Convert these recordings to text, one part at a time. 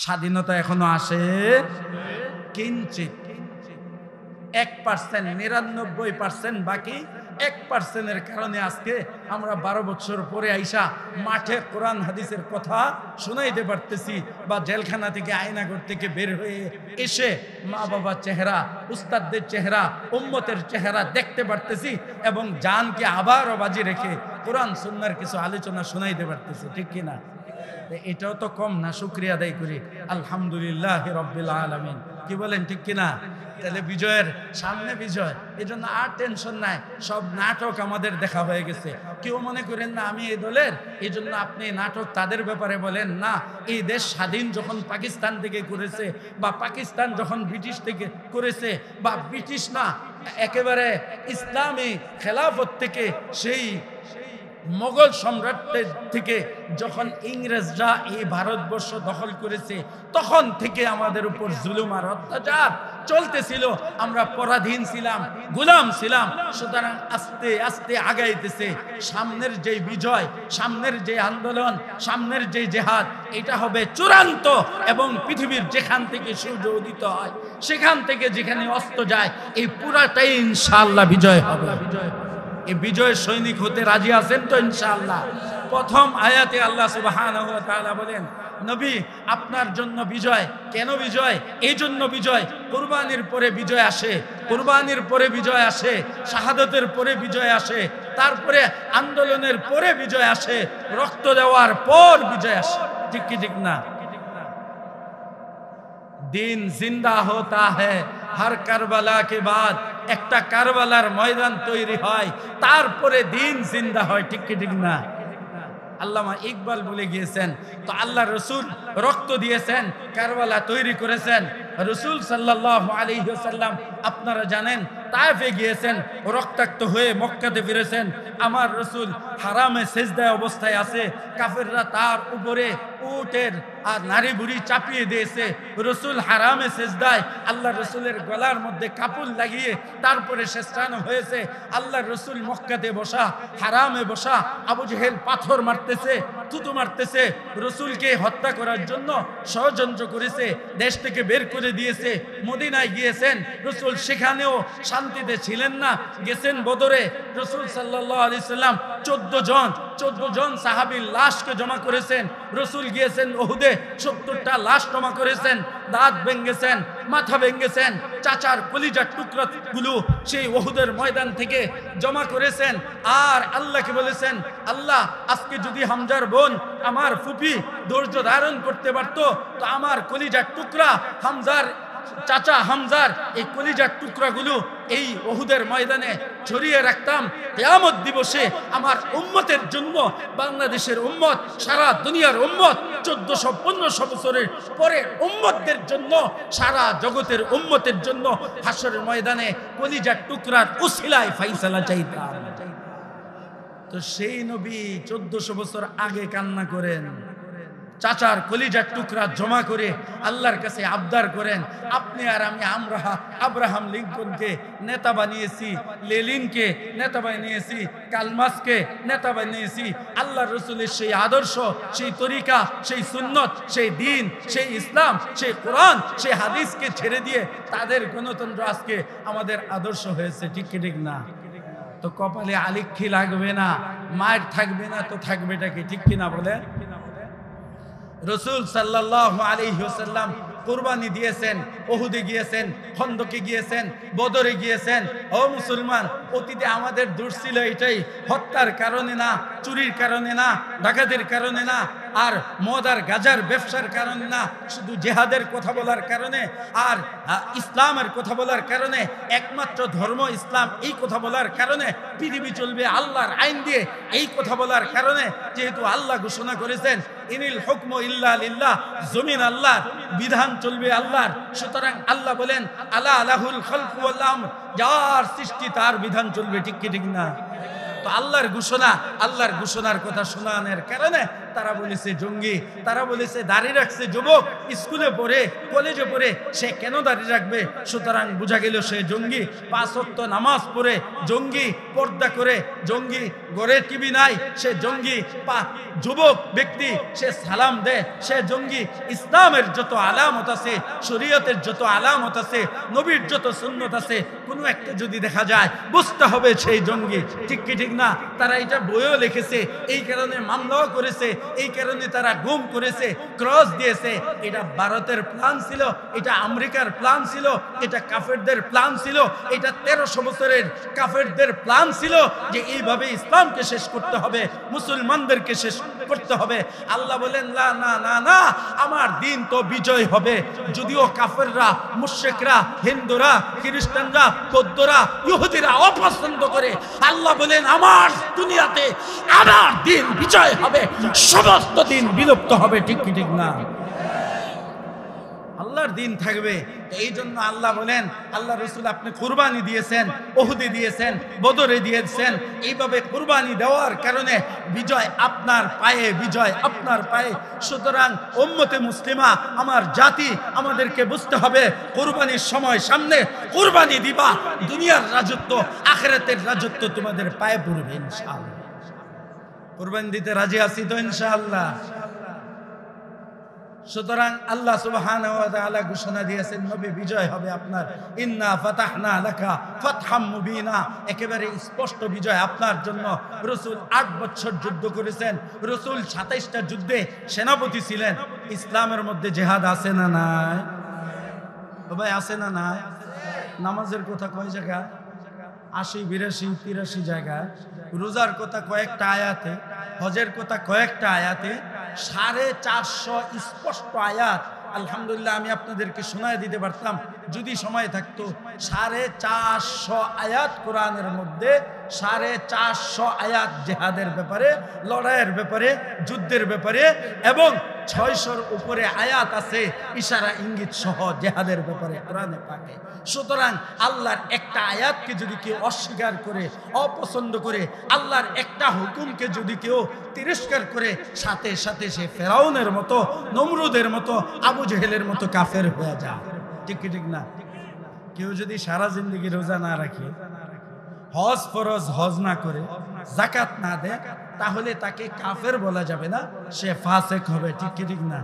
স্বাধীনতা এখনো আসে কিঞ্চিত, 1%, 99% বাকি 1%-এর কারণে আজকে আমরা 12 বছর পরে আইসা মাঠে কোরআন হাদিসের কথা শোনাইতে পারতেছি, বা জেলখানা থেকে আয়নাঘর থেকে বের হয়ে এসে মা বাবার চেহারা, উস্তাদদের চেহারা, উম্মতের চেহারা দেখতে পারতেছি, এবং জানকে আবারও বাজি রেখে কোরআন সুন্নাহর কিছু আলোচনা শোনাইতে পারতেছি। ঠিক কিনা? এটাও তো কম না। শুকরিয়া আদায় করি আলহামদুলিল্লাহ রাব্বিল আলামিন। কি বলেন ঠিক কিনা? তাহলে বিজয়ের সামনে বিজয়, এই জন্য আর টেনশন নাই। সব নাটক আমাদের দেখা হয়ে গেছে। কেউ মনে করেন না আমি এই দলের, এই জন্য আপনি নাটক তাদের ব্যাপারে বলেন না। এই দেশ স্বাধীন যখন পাকিস্তান থেকে করেছে, বা পাকিস্তান যখন ব্রিটিশ থেকে করেছে, বা ব্রিটিশ না একেবারে ইসলামী খেলাফত থেকে, সেই মোগল সম্রাটদের থেকে যখন ইংরেজরা এই ভারতবর্ষ দখল করেছে, তখন থেকে আমাদের উপর জুলুম আর অত্যাচার চলতেছিল। আমরা পরাধীন ছিলাম, গোলাম ছিলাম। সুতরাং আস্তে আস্তে আগাইতেছে। সামনের যে বিজয়, সামনের যে আন্দোলন, সামনের যে জেহাদ, এটা হবে চূড়ান্ত। এবং পৃথিবীর যেখান থেকে সূর্য উদিত হয়, সেখান থেকে যেখানে অস্ত যায়, এই পুরাটাই ইনশাআল্লাহ বিজয় হবে। এই বিজয়ের সৈনিক হতে রাজি আছেন তো ইনশাআল্লাহ? প্রথম আয়াতে আল্লাহ সুবহানাহু ওয়া তাআলা বলেন, নবী আপনার জন্য বিজয়। কেন বিজয়? এই জন্য বিজয়, কুরবানির পরে বিজয় আসে, কুরবানির পরে বিজয় আসে, শাহাদাতের পরে বিজয় আসে, তারপরে আন্দোলনের পরে বিজয় আসে, রক্ত দেওয়ার পর বিজয় আসে। ঠিক কি ঠিক না? দিন জিন্দা হোতা হ্যায় হর কারবালা কে বাদ। একটা কারবালার ময়দান তৈরি হয়, তারপরে দিন জিন্দা হয়। ঠিক কি ঠিক না? আল্লামা ইকবাল বলে গিয়েছেন, তো আল্লাহ রসুল রক্ত দিয়েছেন, কারবালা তৈরি করেছেন। রসুল সাল্লাল্লাহু আলাইহি ওয়াসাল্লাম আপনারা জানেন তায়েফে গিয়েছেন, রক্তাক্ত হয়ে মক্কাতে ফিরেছেন। আমার রসুল হারামে সেজদায় অবস্থায় আছে, কাফেররা তার উপরে উটের আর নারী বুড়ি চাপিয়ে দিয়েছে। রসুল হারামে সেজদায়, আল্লাহ রসুলের গলার মধ্যে কাপড় লাগিয়ে তারপরে শেষরানো হয়েছে। আল্লাহ রসুল মক্কাতে বসা, হারামে বসা, আবু জেহেল পাথর মারতেছে, থুতু মারতেছে, রসুলকে হত্যা করার জন্য ষড়যন্ত্র করেছে, দেশ থেকে বের করে দিয়েছে। মদিনায় গিয়েছেন, রসুল সেখানেও শান্তিতে ছিলেন না। গেছেন বদরে, রসুল সাল্লাল্লাহু আলাইহি সাল্লাম 14 জন সাহাবীর লাশকে জমা করেছেন। রসুল গিয়েছেন ওহুদে, 70টা লাশ জমা করেছেন। দাঁত ভেঙ্গেছেন, মাথা ভেঙ্গেছেন, চাচার কলিজার টুকরাগুলো সেই ওহুদের ময়দান থেকে জমা করেছেন। আর আল্লাহকে বলেছেন, আল্লাহ আজকে যদি হামজার বোন আমার ফুপি ধৈর্য ধারণ করতে পারতো, তো আমার কলিজার টুকরা হামজার চাচা হামজার এই কলিজার টুকরাগুলো এই ওহুদের ময়দানে ছড়িয়ে রাখতাম। কিয়ামত দিবসে আমার উম্মতের জন্য, বাংলাদেশের উম্মত, সারা দুনিয়ার উম্মত, 1400-1500 বছরের পরে উম্মতদের জন্য, সারা জগতের উম্মতের জন্য হাসরের ময়দানে কলিজার টুকরার উসিলায় ফাইসালা চাইতাম। তো সেই নবী 1400 বছর আগে কান্না করেন, চাচার কলিজার টুকরা জমা করে আল্লাহর কাছে আবদার করেন, আপনি আর আমি, আমরা আব্রাহাম লিঙ্কনকে নেতা বানিয়েছি, লেলিনকে নেতা বানিয়েছি, কালমাসকে নেতা বানিয়েছি। আল্লাহ রসুলের সেই আদর্শ, সেই তরিকা, সেই সুন্নত, সেই দিন, সেই ইসলাম, সেই কোরআন, সেই হাদিসকে ছেড়ে দিয়ে তাদের গণতন্ত্র আজকে আমাদের আদর্শ হয়েছে। ঠিক কি ঠিক না? তো কপালে আলিক্ষি লাগবে না, মায়ের থাকবে না, তো থাকবেটা কি? ঠিক কিনা বলে? রসুল সাল্লাল্লাহু আলাইহি ওয়াসাল্লাম কুরবানি দিয়েছেন, ওহুদে গিয়েছেন, খন্দকে গিয়েছেন, বদরে গিয়েছেন। ও মুসলমান, অতীতে আমাদের দোষ ছিল এটাই, হত্যার কারণে না, চুরির কারণে না, ডাকাতির কারণে না, আর মদ আর গাজার ব্যবসার কারণে না, শুধু জেহাদের কথা বলার কারণে আর ইসলামের কথা বলার কারণে, একমাত্র ধর্ম ইসলাম এই কথা বলার কারণে, পৃথিবী চলবে আল্লাহর আইন দিয়ে এই কথা বলার কারণে, যেহেতু আল্লাহ ঘোষণা করেছেন ইনিল হুকমু ইল্লা লিল্লাহ, জমিন আল্লাহর, বিধান চলবে আল্লাহর। সুতরাং আল্লাহ বলেন আলা আলাহুল খালকু ওয়াল আমর, যার সৃষ্টি তার বিধান চলবে। ঠিক কি ঠিক না? তো আল্লাহর ঘোষণা, আল্লাহর ঘোষণার কথা শোনানোর কারণে তারা বলেছে জঙ্গি, তারা বলেছে দাড়ি রাখছে যুবক, স্কুলে পড়ে কলেজে পড়ে সে কেন দাড়ি রাখবে? সুতরাং বোঝা গেল সে জঙ্গি। 5 ওয়াক্ত নামাজ পড়ে জঙ্গি, পর্দা করে জঙ্গি, ঘরে টিভি নাই সে জঙ্গি, যুবক ব্যক্তি সে সালাম দেয় সে জঙ্গি। ইসলামের যত আলামত আছে, শরীয়তের যত আলামত আছে, নবীর যত সুন্নত আছে, কোনো একটা যদি দেখা যায় বুঝতে হবে সেই জঙ্গি। ঠিক কি ঠিক না? তারা এটা বইও লিখেছে, এই কারণে মামলাও করেছে, এই কারণে তারা গুম করেছে, ক্রস দিয়েছে। এটা ভারতের প্ল্যান ছিল, এটা আমেরিকার প্ল্যান ছিল, এটা কাফেরদের প্ল্যান ছিল, এটা 1300 বছরের কাফেরদের প্ল্যান ছিল যে এইভাবে ইসলামকে শেষ করতে হবে, মুসলমানদেরকে শেষ করতে হবে। আল্লাহ বলেন না না না না, আমার দিন তো বিজয় হবে। যদিও কাফেররা, মুশরিকরা, হিন্দুরা, খ্রিস্টানরা, বৌদ্ধরা, ইহুদিরা অপছন্দ করে, আল্লাহ বলেন আমার দুনিয়াতে আমার দিন বিজয় হবে, সমস্ত দিন বিলুপ্ত হবে। ঠিক কি ঠিক না? আল্লাহর দিন থাকবে। এই জন্য আল্লাহ বলেন, আল্লাহ রসুল আপনি কুরবানি দিয়েছেন, ওহুদে দিয়েছেন, বদরে দিয়েছেন। এইভাবে কুরবানি দেওয়ার কারণে বিজয় আপনার পায়ে, বিজয় আপনার পায়ে। সুতরাং উম্মতে মুসলিমা, আমার জাতি, আমাদেরকে বুঝতে হবে কুরবানির সময় সামনে, কুরবানি দিবা, দুনিয়ার রাজত্ব, আখিরাতের রাজত্ব তোমাদের পায়ে পড়বে ইনশাআল্লাহ। কুরবানি দিতে রাজি আছি তো ইনশাআল্লাহ? সুতরাং আল্লাহ সুবহানাহু ওয়া তাআলা ঘোষণা দিয়েছেন নবী বিজয় হবে আপনার। ইন্না ফাতাহনা লাকা ফাতহাম মুবিনা, একেবারে স্পষ্ট বিজয় আপনার জন্য। রাসূল 8 বছর যুদ্ধ করেছেন, রাসূল 27টা যুদ্ধে সেনাপতি ছিলেন। ইসলামের মধ্যে জিহাদ আছে না নাই? ভাই আছে না নাই? নামাজের কথা কয় জায়গায়? 80, 82, 83 জায়গায়। রোজার কথা কয়েকটা আয়াতে, হজের কথা কয়েকটা আয়াতে, 450 স্পষ্ট আয়াত। আলহামদুলিল্লাহ আমি আপনাদেরকে শোনায় দিতে পারতাম যদি সময় থাকতো। 450 আয়াত কোরআনের মধ্যে, 450 আয়াত জিহাদের ব্যাপারে, লড়াইয়ের ব্যাপারে, যুদ্ধের ব্যাপারে, এবং 600-র উপরে আয়াত আছে ইশারা ইঙ্গিত সহ জিহাদের ব্যাপারে কোরআনে পাকে। সুতরাং আল্লাহর একটা আয়াতকে যদি কেউ অস্বীকার করে, অপছন্দ করে, আল্লাহর একটা হুকুমকে যদি কেউ তিরস্কার করে, সাথে সাথে সে ফেরাউনের মতো, নমরুদের মতো, আবু জেহেলের মতো কাফের হয়ে যায়। ঠিক কি ঠিক না? কেউ যদি সারা জিন্দগি রোজা না রাখে, হজ ফরজ হজ না করে, যাকাত না দেয়, তাহলে তাকে কাফের বলা যাবে না, সে ফাসেক হবে। ঠিক কি ঠিক না?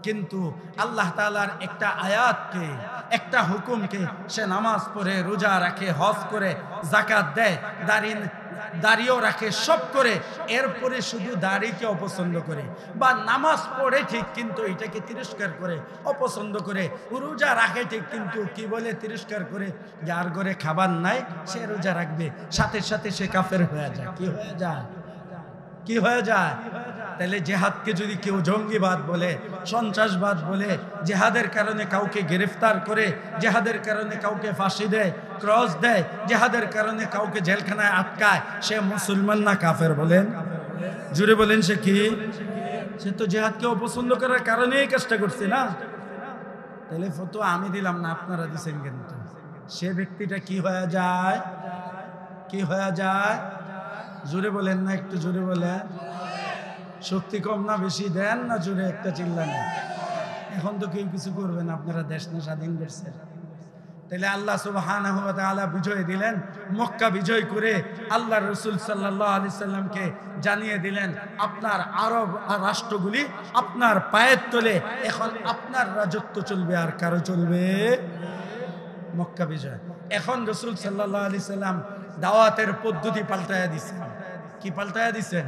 কিন্তু আল্লাহ তাআলার একটা আয়াতকে, একটা হুকুমকে সে নামাজ পড়ে, রোজা রাখে, হজ করে, যাকাত দেয়, দাড়িও রাখে, সব করে, এরপরে শুধু দাড়িকে অপছন্দ করে, বা নামাজ পড়ে ঠিক কিন্তু এটাকে তিরস্কার করে, অপছন্দ করে, রোজা রাখে ঠিক কিন্তু কি বলে তিরস্কার করে, যার ঘরে খাবার নাই সে রোজা রাখবে, সাথে সাথে সে কাফের হয়ে যায়। কি হয়ে যায়? কি হয়ে যায়? তাহলে জেহাদকে যদি কেউ জঙ্গিবাদ বলে, সন্ত্রাসবাদ বলে, জেহাদের কারণে কাউকে গ্রেফতার করে, জেহাদের কারণে কাউকে ফাঁসি দেয়, ক্রস দেয়, জেহাদের কারণে কাউকে জেলখানায় আটকায়, সে মুসলমান না কাফের? বলেন, জুড়ে বলেন, সে কি? সে তো জেহাদকে অপছন্দ করার কারণে এই কাজটা করছে না। তাহলে ফতোয়া আমি দিলাম না, আপনারা দিচ্ছেন। কিন্তু সে ব্যক্তিটা কি হয়ে যায়? কি হয়ে যায়? জোরে বলেন না, একটু জোরে বলেন। শক্তি কম না বেশি? দেন না জোরে একটা চিল্লান। এখন তো কেউ কিছু করবেন, আপনারা দেশ না স্বাধীন করছেন। তাহলে আল্লাহ সুবহানাহু ওয়া তাআলা বিজয় দিলেন, মক্কা বিজয় করে আল্লাহ রাসূল সাল্লাল্লাহু আলাইহি সাল্লামকে জানিয়ে দিলেন আপনার আরব রাষ্ট্রগুলি আপনার পায়ের তলে, এখন আপনার রাজত্ব চলবে, আর কারো চলবে? মক্কা বিজয়। এখন রাসূল সাল্লাল্লাহু আলাইহি সাল্লাম দাওয়াতের পদ্ধতি পাল্টায়া দিছেন। কি পাল্টায়া দিছেন?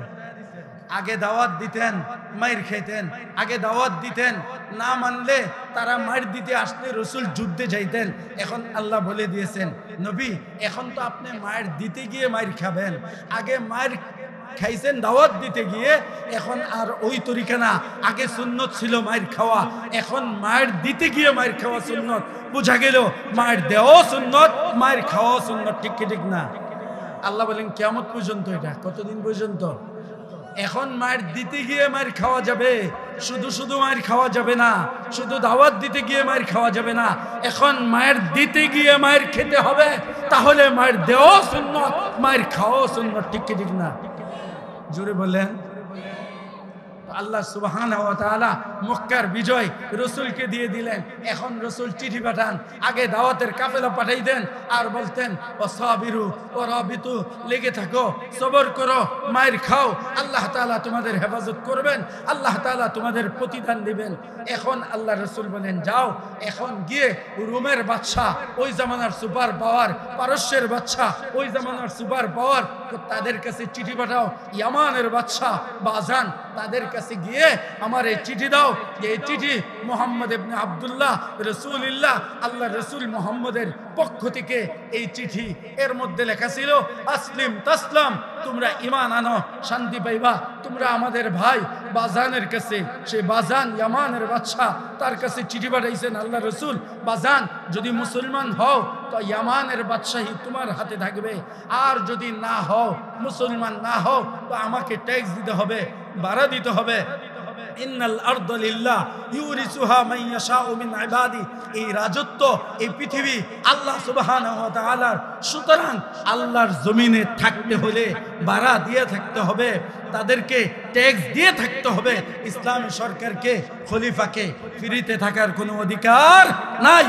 আগে দাওয়াত দিতেন, মাইর খেতেন। আগে দাওয়াত দিতেন, না মানলে তারা মাইর দিতে আসলে রাসূল যুদ্ধে যাইতেন। এখন আল্লাহ বলে দিয়েছেন নবী, এখন তো আপনি মায়ের দিতে গিয়ে মাইর খাবেন। আগে মায়ের খাইছেন দাওয়াত দিতে গিয়ে, এখন আর ওই তরিকা না। আগে সুন্নত ছিল মায়ের খাওয়া, এখন মায়ের দিতে গিয়ে মায়ের খাওয়া সুন্নত। বোঝা গেল মায়ের দেওয়া সুন্নত, মায়ের খাওয়া সুন্নত। ঠিক কি ঠিক না? আল্লাহ বলেন কিয়ামত পর্যন্ত। এটা কতদিন পর্যন্ত? এখন মায়ের দিতে গিয়ে মায়ের খাওয়া যাবে, শুধু শুধু মায়ের খাওয়া যাবে না, শুধু দাওয়াত দিতে গিয়ে মায়ের খাওয়া যাবে না। এখন মায়ের দিতে গিয়ে মায়ের খেতে হবে, তাহলে মায়ের দেওয়া সুন্নত, মায়ের খাওয়া সুন্নত। ঠিক কি ঠিক না? জোরে বলেন। আল্লাহ সুবহানাহু ওয়া তাআলা মক্কার বিজয় রাসূলকে দিয়ে দিলেন। এখন রাসূল চিঠি পাঠান, আগে দাওয়াতের কাফেলা পাঠাইতেন আর বলতেন ওয়াসাবিরু ওয়া রাবিতু, লেগে থাকো, সবর করো, মায়ের খাও, আল্লাহ তাআলা তোমাদের হেফাজত করবেন, আল্লাহ তাআলা তোমাদের প্রতিদান দিবেন। এখন আল্লাহ রাসূল বলেন যাও, এখন গিয়ে রোমের বাদশা, ওই জামানার সুপার পাওয়ার, পারস্যের বাদশা, ওই জামানার সুপার পাওয়ার, তাদের কাছে চিঠি পাঠাও। ইয়ামানের বাদশা বাজান, তাদের কাছে গিয়ে আমার এই চিঠি দাও, যে এই চিঠি মুহাম্মদ ইবনে আব্দুল্লাহ রাসূলুল্লাহ, আল্লাহ রাসূল মুহাম্মদের পক্ষ থেকে এই চিঠি। এর মধ্যে লেখা ছিল আসলিম তাসলাম, তোমরা ঈমান আনো, শান্তি পাইবা। তোমরা আমাদের ভাই বাজানের কাছে, সেই বাজান ইয়ামানের বাদশা, তার কাছে চিঠি পাঠাইছেন আল্লাহ রাসূল, বাজান যদি মুসলমান হও তো ইয়ামানের বাদশাহী তোমার হাতে থাকবে, আর যদি না হও, মুসলমান না হও, তো আমাকে ট্যাক্স দিতে হবে, ভাড়া দিতে হবে। ইন্নাল আরদা লিল্লাহ ইউরিসুহা মান ইয়াশাউ মিন ইবাদি, এই রাজত্ব, এই পৃথিবী আল্লাহ সুবহানাহু ওয়া তাআলার। সুতরাং আল্লাহর জমিনে থাকতে হলে ভাড়া দিয়ে থাকতে হবে, তাদেরকে ট্যাক্স দিয়ে থাকতে হবে। ইসলামী সরকারকে, খলিফাকে ফ্রিতে থাকার কোনো অধিকার নাই।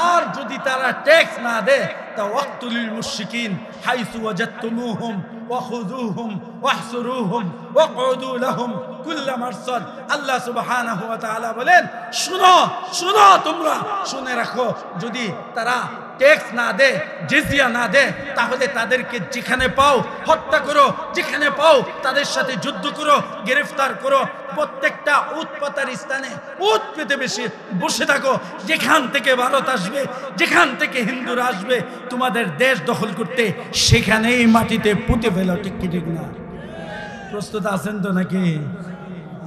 আর যদি তারা ট্যাক্স না দেয়, তা ওয়াক্তুলিল মুশরিকিন হাইসু ওয়াজাদতুমুহুম ওয়াখুযুহুম ওয়াহসুরুহুম ওয়াকউদু লাহুম কুল্লা মারসাদ। আল্লাহ সুবহানাহু ওয়া তাআলা বলেন, শুনো শুনো, তোমরা শুনে রাখো, যদি তারা ট্যাক্স না দে, জিজিয়া না দে, তাহলে তাদেরকে যেখানে পাও হত্যা করো, যেখানে পাও তাদের সাথে যুদ্ধ করো, গ্রেফতার করো। প্রত্যেকটা উট পাতার স্থানে উট পেতে বেশি বসে থাকো, যেখান থেকে ভারত আসবে, যেখান থেকে হিন্দুরা আসবে তোমাদের দেশ দখল করতে, সেখানেই মাটিতে পুঁতে ফেলো। ঠিক কি ঠিক না? প্রস্তুত আছেন তো নাকি?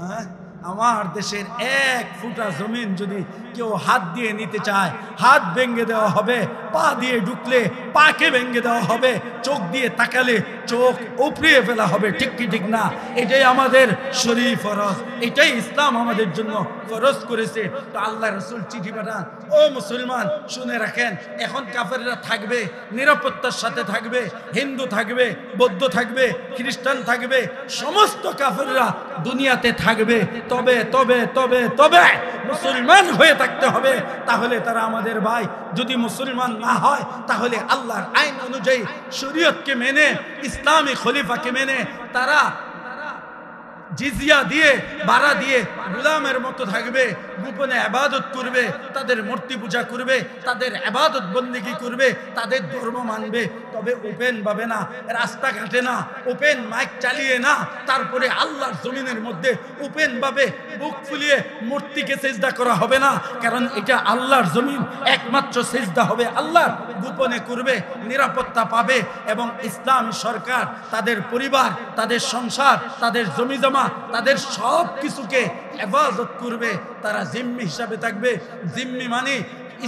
হ্যাঁ, আমার দেশের এক ফুটা জমিন যদি কেউ হাত দিয়ে নিতে চায়, হাত ভেঙে দেওয়া হবে, পা দিয়ে ঢুকলে পাকে ভেঙে দেওয়া হবে, চোখ দিয়ে তাকালে চোখ উপড়িয়ে ফেলা হবে। ঠিক কি ঠিক না? এটাই আমাদের শরীর ফরজ, এটাই ইসলাম আমাদের জন্য ফরজ করেছে। তো আল্লাহ রাসূল চিঠি পাঠান, ও মুসলমান শুনে রাখেন, এখন কাফেররা থাকবে, নিরাপত্তার সাথে থাকবে, হিন্দু থাকবে, বৌদ্ধ থাকবে, খ্রিস্টান থাকবে, সমস্ত কাফেররা দুনিয়াতে থাকবে। তবে তবে তবে তবে মুসলমান হয়ে থাকতে হবে, তাহলে তারা আমাদের ভাই। যদি মুসলমান না হয়, তাহলে আল্লাহর আইন অনুযায়ী, শরীয়তকে মেনে, ইসলামী খলিফাকে মেনে তারা জিজিয়া দিয়ে, ভাড়া দিয়ে গোলামের মতো থাকবে, গোপনে ইবাদত করবে, তাদের মূর্তি পূজা করবে, তাদের ইবাদত বন্দেগী করবে, তাদের ধর্ম মানবে। তবে ওপেন ভাবে না, রাস্তাঘাটে না, ওপেন মাইক চালিয়ে না, তারপরে আল্লাহর জমিনের মধ্যে ওপেন ভাবে বুক ফুলিয়ে মূর্তিকে সিজদা করা হবে না, কারণ এটা আল্লাহর জমিন, একমাত্র সিজদা হবে আল্লাহর। গোপনে করবে, নিরাপত্তা পাবে, এবং ইসলামী সরকার তাদের পরিবার, তাদের সংসার, তাদের জমি জমা, তাদের সব কিছুকে হেফাজত করবে। তারা জিম্মি হিসাবে থাকবে। জিম্মি মানে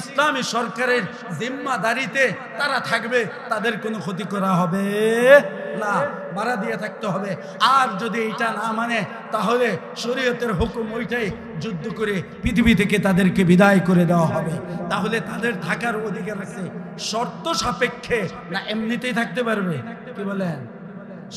ইসলামী সরকারের জিম্মাদারিতে তারা থাকবে, তাদের কোনো ক্ষতি করা হবে না, ভাড়া দিয়ে থাকতে হবে। আর যদি এটা না মানে, তাহলে শরীয়তের হুকুম ওইটাই, যুদ্ধ করে পৃথিবী থেকে তাদেরকে বিদায় করে দেওয়া হবে। তাহলে তাদের থাকার অধিকার আছে, শর্ত সাপেক্ষে না এমনিতেই থাকতে পারবে? কি বলেন?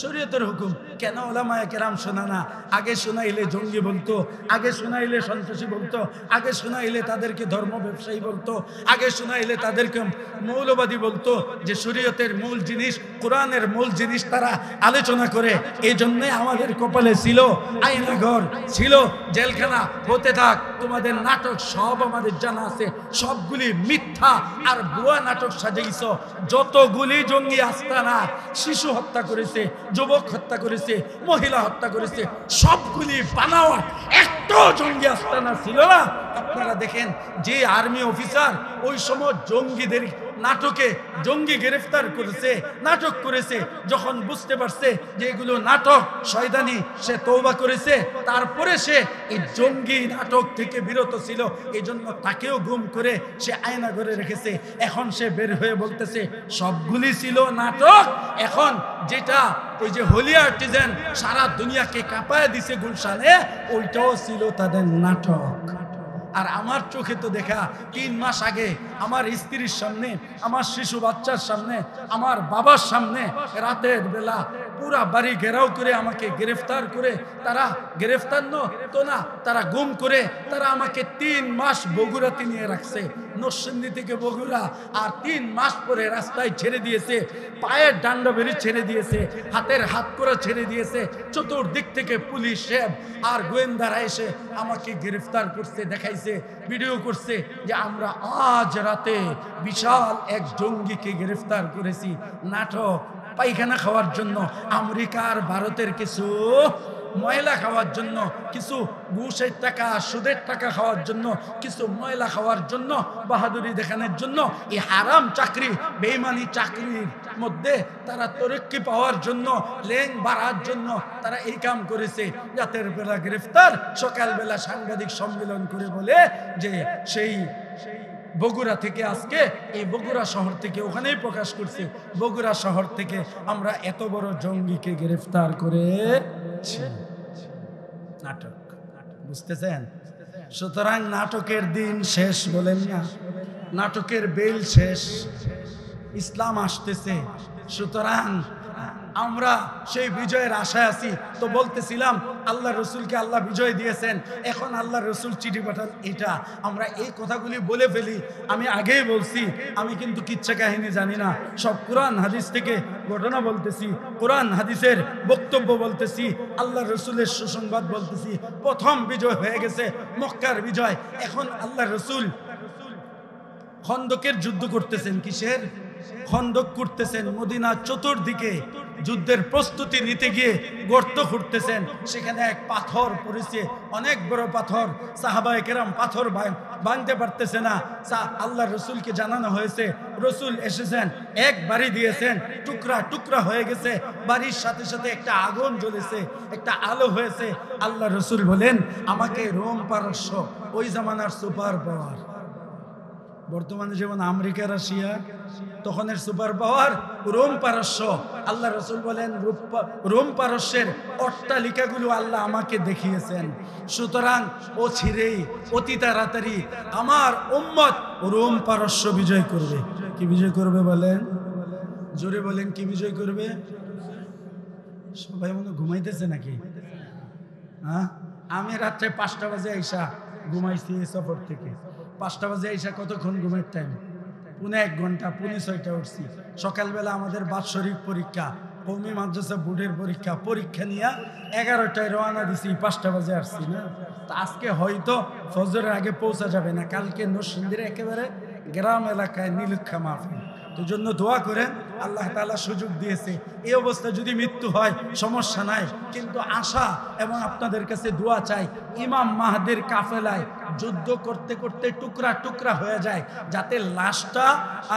শরীয়তের হুকুম। কেন ওলামায়ে কেরাম শোনা না? আগে শোনাইলে জঙ্গি বলতো, আগে শোনাইলে সন্ত্রাসী বলতো, আগে শোনাইলে তাদেরকে ধর্ম ব্যবসায়ী বলতো, আগে শোনাইলে তাদেরকে মৌলবাদী বলতো। যে শরীয়তের মূল জিনিস, কোরআনের মূল জিনিস তারা আলোচনা করে। এই জন্যে আমাদের কপালে ছিল আয়নাঘর, ছিল জেলখানা। হতে থাক, তোমাদের নাটক সব আমাদের জানা আছে, সবগুলি মিথ্যা আর ভুয়া নাটক সাজাইছ। যতগুলি জঙ্গি আস্তানা শিশু হত্যা করেছে, যুবক হত্যা করেছে, মহিলা হত্যা করেছে, সবগুলি বানাওয়া। একটা জঙ্গি আস্তানা ছিল না। আপনারা দেখেন, যে আর্মি অফিসার ওই সময় জঙ্গিদের নাটকে জঙ্গি গ্রেফতার করেছে, নাটক করেছে, যখন বুঝতে পারছে যে এগুলো নাটক, শয়তানি, সে তওবা করেছে। তারপরে সে এই জঙ্গি নাটক থেকে বিরত ছিল, এই জন্য তাকেও গুম করে সে আয়না করে রেখেছে। এখন সে বের হয়ে বলতেছে সবগুলি ছিল নাটক। এখন যেটা ওই যে হোলি আর্টিজান সারা দুনিয়াকে কাঁপায় দিছে গুলশানে, ওইটাও ছিল তাদের নাটক। আর আমার চোখে তো দেখা 3 মাস আগে আমার স্ত্রীর সামনে, আমার শিশু বাচ্চার সামনে, আমার বাবার সামনে রাতের বেলা পুরা বাড়ি ঘেরাও করে আমাকে গ্রেফতার করে, তারা গ্রেফতার তো না, তারা গুম করে তারা আমাকে 3 মাস বগুড়াতে নিয়ে রাখছে, নরসিংদী থেকে বগুড়া। আর 3 মাস পরে রাস্তায় ছেড়ে দিয়েছে, পায়ের ডান্ডা বেরি ছেড়ে দিয়েছে, হাতের হাত করা ছেড়ে দিয়েছে। চতুর্দিক থেকে পুলিশ আর গোয়েন্দারা এসে আমাকে গ্রেফতার করছে, দেখাইছে, ভিডিও করছে যে আমরা আজ রাতে বিশাল এক জঙ্গিকে গ্রেফতার করেছি। নাটক, পায়খানা খাওয়ার জন্য, আমেরিকা আর ভারতের কিছু ময়লা খাওয়ার জন্য, কিছু ঘুষের টাকা সুদের টাকা খাওয়ার জন্য, কিছু ময়লা খাওয়ার জন্য, বাহাদুরি দেখানোর জন্য, এই হারাম চাকরি বেঈমানি চাকরির মধ্যে তারা তরক্কি পাওয়ার জন্য, লেন বাড়ার জন্য তারা এই কাম করেছে। রাতের বেলা গ্রেফতার, সকালবেলা সাংবাদিক সম্মেলন করে বলে যে সেই বগুড়া থেকে, আজকে এই বগুড়া শহর থেকে, ওখানেই প্রকাশ করছে, বগুড়া শহর থেকে আমরা এত বড় জঙ্গিকে গ্রেফতার করেছি। নাটক, বুঝতেছেন? সুতরাং নাটকের দিন শেষ, বলেন না? নাটকের বেল শেষ, ইসলাম আসতেছে। সুতরাং আমরা সেই বিজয়ের আশায় আছি। তো বলতেছিলাম আল্লাহ রসুলকে আল্লাহ বিজয় দিয়েছেন, এখন আল্লাহ রসুল চিঠি পাঠান। এটা আমরা এই কথাগুলি বলে ফেলি। আমি আগেই বলছি, আমি কিন্তু কিচ্ছা কাহিনী জানি না, সব কোরআন হাদিস থেকে ঘটনা বলতেছি, কোরআন হাদিসের বক্তব্য বলতেছি, আল্লাহ রসুলের সুসংবাদ বলতেছি। প্রথম বিজয় হয়ে গেছে, মক্কার বিজয়। এখন আল্লাহ রসুল খন্দকের যুদ্ধ করতেছেন। কিসের খন্দক করতেছেন? মদিনা চতুর্দিকে যুদ্ধের প্রস্তুতি নিতে গিয়ে গর্ত খুঁড়তেছেন। সেখানে এক পাথর পড়েছে, অনেক বড় পাথর। সাহাবায়ে কেরাম পাথর ভাঙতে পারতেছে না। আল্লাহ রসুলকে জানানো হয়েছে, রসুল এসেছেন, এক বাড়ি দিয়েছেন, টুকরা টুকরা হয়ে গেছে। বাড়ির সাথে সাথে একটা আগুন জ্বলেছে, একটা আলো হয়েছে। আল্লাহ রসুল বলেন, আমাকে রোম পারস্য, ওই জামানার সুপার পাওয়ার, বর্তমানে যেমন আমেরিকা রাশিয়া, তখনের সুপার পাওয়ার রোম পারস্য। আল্লাহ রসুল বলেন, রোম পারস্যের অট্টালিকাগুলো আল্লাহ আমাকে দেখিয়েছেন। সুতরাং ও ছিঁড়েই অতি তাড়াতাড়ি আমার উম্মত রোম পারস্য বিজয় করবে। কি বিজয় করবে বলেন? জোরে বলেন, কি বিজয় করবে? সবাই মনে ঘুমাইতেছে নাকি? হ্যাঁ, আমি রাত্রে 5টা বাজে আইসা ঘুমাইছি সফর থেকে। 5টা বাজে আইসা কতক্ষণ ঘুমের টাইম? 1.5 ঘন্টা। 6:30 উঠছি। সকালবেলা আমাদের বাৎসরিক পরীক্ষা, কওমি মাদ্রাসা বোর্ডের পরীক্ষা। পরীক্ষা নিয়ে 11টায় রওনা দিছি, 5টা বাজে আসছি না। তো আজকে হয়তো ফজরের আগে পৌঁছা যাবে না। কালকে নরসিংদীর একেবারে গ্রাম এলাকায় নীলক্ষা মাহফিল। তো জন্য দোয়া করেন, আল্লাহ তাআলা সুযোগ দিয়েছে। এই অবস্থা যদি মৃত্যু হয় সমস্যা নাই, কিন্তু আশা এবং আপনাদের কাছে দোয়া চাই, ইমাম মাহদির কাফেলায় যুদ্ধ করতে করতে টুকরা টুকরা হয়ে যায়, যাতে লাশটা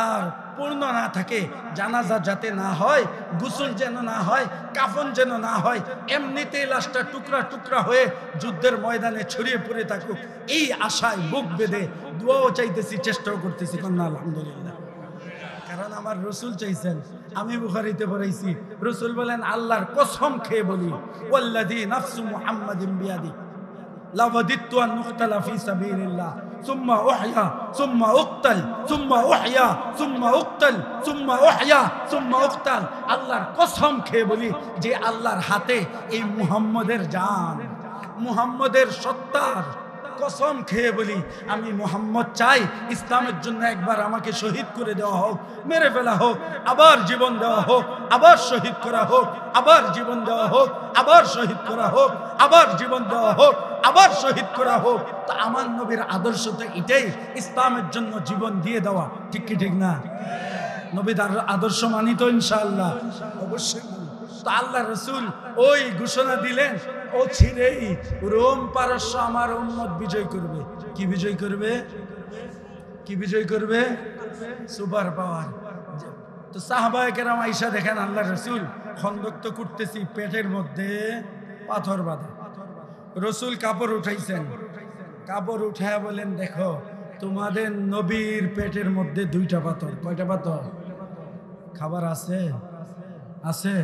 আর পূর্ণ না থাকে, জানাজা যাতে না হয়, গোসল যেন না হয়, কাফন যেন না হয়, এমনিতেই লাশটা টুকরা টুকরা হয়ে যুদ্ধের ময়দানে ছড়িয়ে পড়ে থাকুক, এই আশায় বুক বেঁধে দোয়াও চাইতেছি, চেষ্টাও করতেছি। কন্যা আলহামদুলিল্লাহ। কারণ আমার রসুল চাইছেন, আমি বুখারীতে পড়াইছি, রসুল বলেন, আল্লাহর কসম খেয়ে বলি, ওয়াল্লাযী নাফসু মুহাম্মাদিন বিয়াদি লাওয়াদিতু আন নুকতালা ফি সাবিলিল্লাহ সুম্মা উহইয়া সুম্মা উকতাল সুম্মা উহইয়া সুম্মা উকতাল সুম্মা উহইয়া সুম্মা উকতাল। আল্লাহর কসম খেয়ে বলি যে আল্লাহর হাতে এই মুহাম্মদের জান, মুহাম্মদের সত্তার কসম খেয়ে বলি, আমি মুহাম্মদ চাই ইসলামের জন্য একবার আমাকে শহীদ করে দেওয়া হোক, মেরে ফেলা হোক, আবার জীবন দেওয়া হোক, আবার শহীদ করা হোক, আবার জীবন দেওয়া হোক, আবার শহীদ করা হোক, আবার জীবন দেওয়া হোক, আবার শহীদ করা হোক। তো আমার নবীর আদর্শ তো এটাই, ইসলামের জন্য জীবন দিয়ে দেওয়া। ঠিক কি ঠিক না? নবীর আদর্শ মানি তো ইনশাআল্লাহ? অবশ্যই। তো আল্লাহ রসুল ওই ঘোষণা দিলেন, ও ছিঁড়েই রোম পারস্য আমার উম্মত বিজয় করবে। কি বিজয় করবে? কি বিজয় করবে? Super power. তো সাহাবায়ে কেরাম আয়েশা দেখেন, আল্লাহ রসুল খন্দক তো করতেছি, পেটের মধ্যে পাথর বাঁধা। রসুল কাপড় উঠাইছেন, কাপড় উঠায় বলেন, দেখো তোমাদের নবীর পেটের মধ্যে 2টা পাথর। কয়টা পাথর? খাবার আছে? আছে।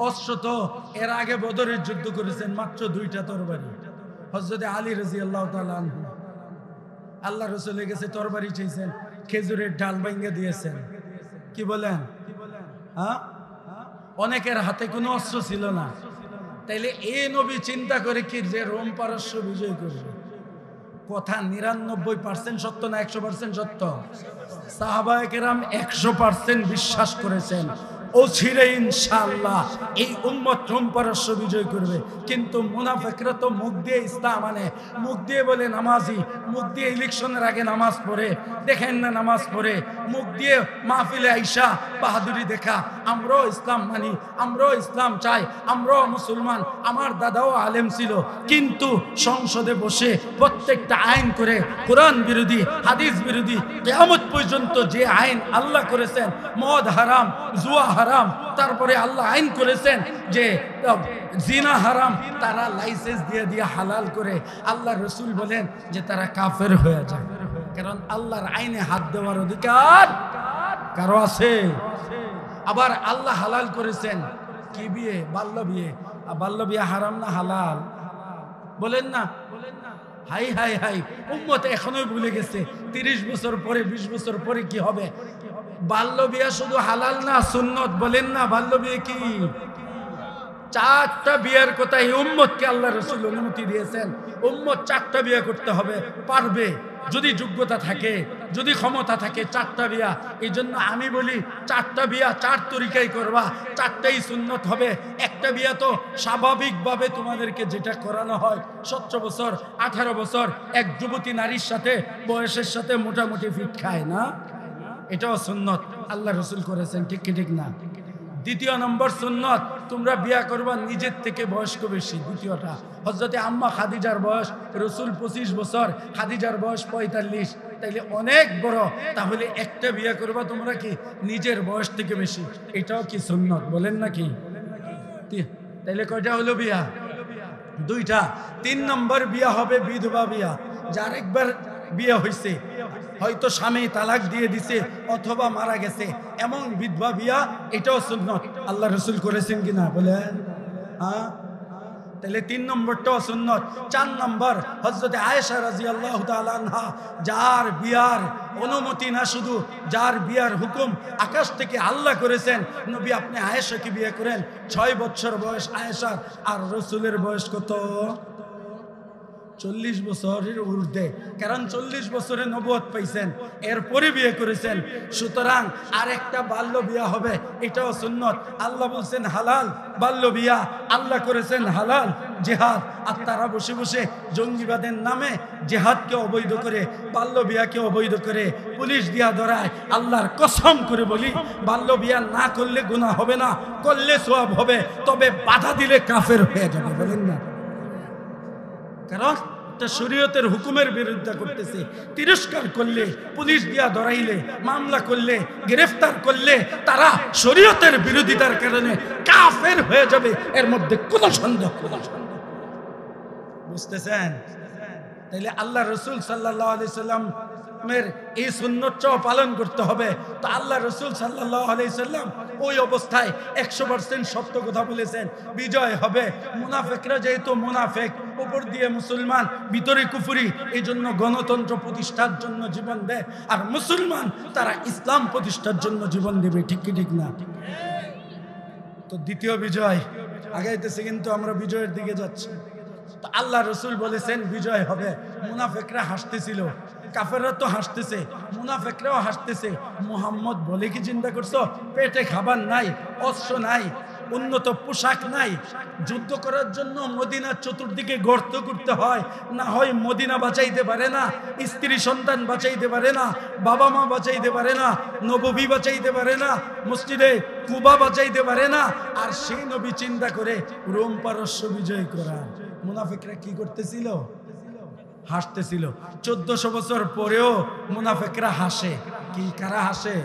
অস্ত্র তো এর আগে বদরের যুদ্ধ করেছেন, মাত্র 2টা তরবারি। হযরত আলী রাদিয়াল্লাহু তাআলা আনহু আল্লাহ রসুলের কাছে তরবারি চাইছেন, খেজুরের ডাল ভাঙা দিয়েছেন। কি বলেন? হ্যাঁ, অনেকের হাতে কোনো অস্ত্র ছিল না, তাইলে এই নবী চিন্তা করে কি যে রোম পারস্য বিজয় করবে? কথা 99% সত্য না 100% সত্য? সাহাবায়ে কেরাম 100% বিশ্বাস করেছেন অচিরে ইনশাআল্লাহ এই উম্মত রোম পারস্য বিজয় করবে। কিন্তু মুনাফিকরা তো মুখ দিয়ে ইসলাম আনে, মুখ দিয়ে বলে নামাজি, মুখ দিয়ে ইলেকশনের আগে নামাজ পড়ে, দেখেন না নামাজ পড়ে, মুখ দিয়ে মাহফিলে আইসা বাহাদুরি দেখা, আমরাও ইসলাম মানি, আমরাও ইসলাম চাই, আমরাও মুসলমান, আমার দাদাও আলেম ছিল। কিন্তু সংসদে বসে প্রত্যেকটা আইন করে কোরআন বিরোধী, হাদিস বিরোধী, কিয়ামত পর্যন্ত যে আইন আল্লাহ করেছেন, মদ হারাম, জুয়া হারাম, তারপরে আল্লাহ আইন করেছেন যে জিনা হারাম, তারা লাইসেন্স দিয়ে দিয়ে হালাল করে। আল্লাহ রসুল বলেন যে তারা কাফের হয়ে যায়, কারণ আল্লাহর আইনে হাত দেওয়ার অধিকার কারো আছে? আবার আল্লাহ হালাল করেছেন কি বিয়ে? বাল্য বিয়ে। বাল্য বিয়ে হারাম না হালাল? বলেন না? হাই হাই হাই, উম্মত এখনোই ভুলে গেছে 30 বছর পরে 20 বছর পরে কি হবে। বাল্য বিয়ে শুধু হালাল না সুন্নত? বলেন না? বাল্য বিয়ে কি? 4টা বিয়ের কথা এই উম্মতকে আল্লাহ রসুল অনুমতি দিয়েছেন। উম্মত 4টা বিয়ে করতে হবে, পারবে যদি যোগ্যতা থাকে, যদি ক্ষমতা থাকে। 4টা বিয়া। এই জন্য আমি বলি 4টা বিয়া 4 তরিকায় করবা, 4টাই সুন্নত হবে। একটা বিয়া তো স্বাভাবিকভাবে তোমাদেরকে যেটা করানো হয়, 17 বছর 18 বছর এক যুবতী নারীর সাথে বয়সের সাথে মোটামুটি ফিট খায় না, এটাও সুন্নত আল্লাহ রসুল করেছেন, ঠিক কি ঠিক না? দ্বিতীয় নম্বর সুন্নত, তোমরা বিয়া করবা নিজের থেকে বয়স্ক বেশি। দ্বিতীয়টা, হযরতে আম্মা খাদিজার বয়স রসুল 25 বছর, খাদিজার বয়স 45, তাইলে অনেক বড়। তাহলে একটা বিয়া করবা তোমরা কি নিজের বয়স থেকে বেশি, এটাও কি সুন্নত? বলেন নাকি? তাইলে কয়টা হলো বিয়া? 2টা। 3 নম্বর বিয়া হবে বিধবা বিয়া, যার একবার বিয়ে হয়েছে, হয়তো স্বামী তালাক দিয়ে দিছে অথবা মারা গেছে, এমন বিধবা বিয়া, এটাও সুন্নত আল্লাহ রসুল করেছেন কিনা বলেন? হ্যাঁ, তাহলে 3 নম্বরটাও সুন্নত। 4 নম্বর, হযরতে আয়েশা রাদিয়াল্লাহু তাআলা আনহা, যার বিয়ার অনুমতি না শুধু, যার বিয়ার হুকুম আকাশ থেকে আল্লাহ করেছেন, নবী আপনি আয়েশাকে বিয়ে করেন। 6 বছর বয়স আয়েশার, আর রসুলের বয়স কত? 40 বছরের ঊর্ধ্বে, কারণ 40 বছরে নবুয়ত পাইছেন, এরপরে বিয়ে করেছেন। সুতরাং আরেকটা বাল্য বিয়া হবে, এটাও সুন্নত। আল্লাহ বলছেন হালাল বাল্য বিয়া, আল্লাহ করেছেন হালাল জিহাদ। আর তারা বসে বসে জঙ্গিবাদের নামে জিহাদকে অবৈধ করে, বাল্য বিয়াকে অবৈধ করে পুলিশ দিয়া ধরায়। আল্লাহর কসম করে বলি, বাল্য বিয়া না করলে গুনাহ হবে না, করলে সওয়াব হবে, তবে বাধা দিলে কাফের হয়ে যাবে। বলেন না? কারণ শরীয়তের হুকুমের বিরুদ্ধে করতেছে। তিরস্কার করলে, পুলিশ দিয়া ধরাইলে, মামলা করলে, গ্রেফতার করলে তারা শরীয়তের বিরোধিতার কারণে কাফের হয়ে যাবে, এর মধ্যে কোনো সন্দেহ নেই। বুঝতেছেন? তাইলে আল্লাহ রসুল সাল্লাল্লাহু আলাইহি সাল্লামের এই সুন্নতটাও পালন করতে হবে। তো আল্লাহ রসুল সাল্লাল্লাহু আলাইহি সাল্লাম ওই অবস্থায় 100% সত্য কথা বলেছেন, বিজয় হবে। মুনাফিকরা যেহেতু মুনাফিক, উপর দিয়ে মুসলমান, ভিতরে কুফরি, এই জন্য গণতন্ত্র প্রতিষ্ঠার জন্য জীবন দেয়, আর মুসলমান তারা ইসলাম প্রতিষ্ঠার জন্য জীবন দেবে। ঠিক কি ঠিক না? তো দ্বিতীয় বিজয় আগাইতেছে, কিন্তু আমরা বিজয়ের দিকে যাচ্ছি। তো আল্লাহ রসুল বলেছেন বিজয় হবে। মুনাফিকরা হাসতেছিল, কাফেররা তো হাসতেছে, মুনাফিকরাও হাসতেছে। মুহাম্মদ বলে কি চিন্তা করছো? পেটে খাবার নাই, অস্ত্র নাই, উন্নত পোশাক নাই, যুদ্ধ করার জন্য মদিনার চতুর্দিকে গর্ত করতে হয়, না হয় মদিনা বাঁচাইতে পারে না, স্ত্রী সন্তান বাঁচাইতে পারে না, বাবা মা বাঁচাইতে পারে না, নবী বাঁচাইতে পারে না, মসজিদে কুবা বাঁচাইতে পারে না, আর সেই নবী চিন্তা করে রোম পারস্য বিজয় করা। মুনাফিকরা কি করতেছিল? হাসতেছিল। 1400 বছর পরেও মুনাফিকরা হাসে। কি কারা হাসে?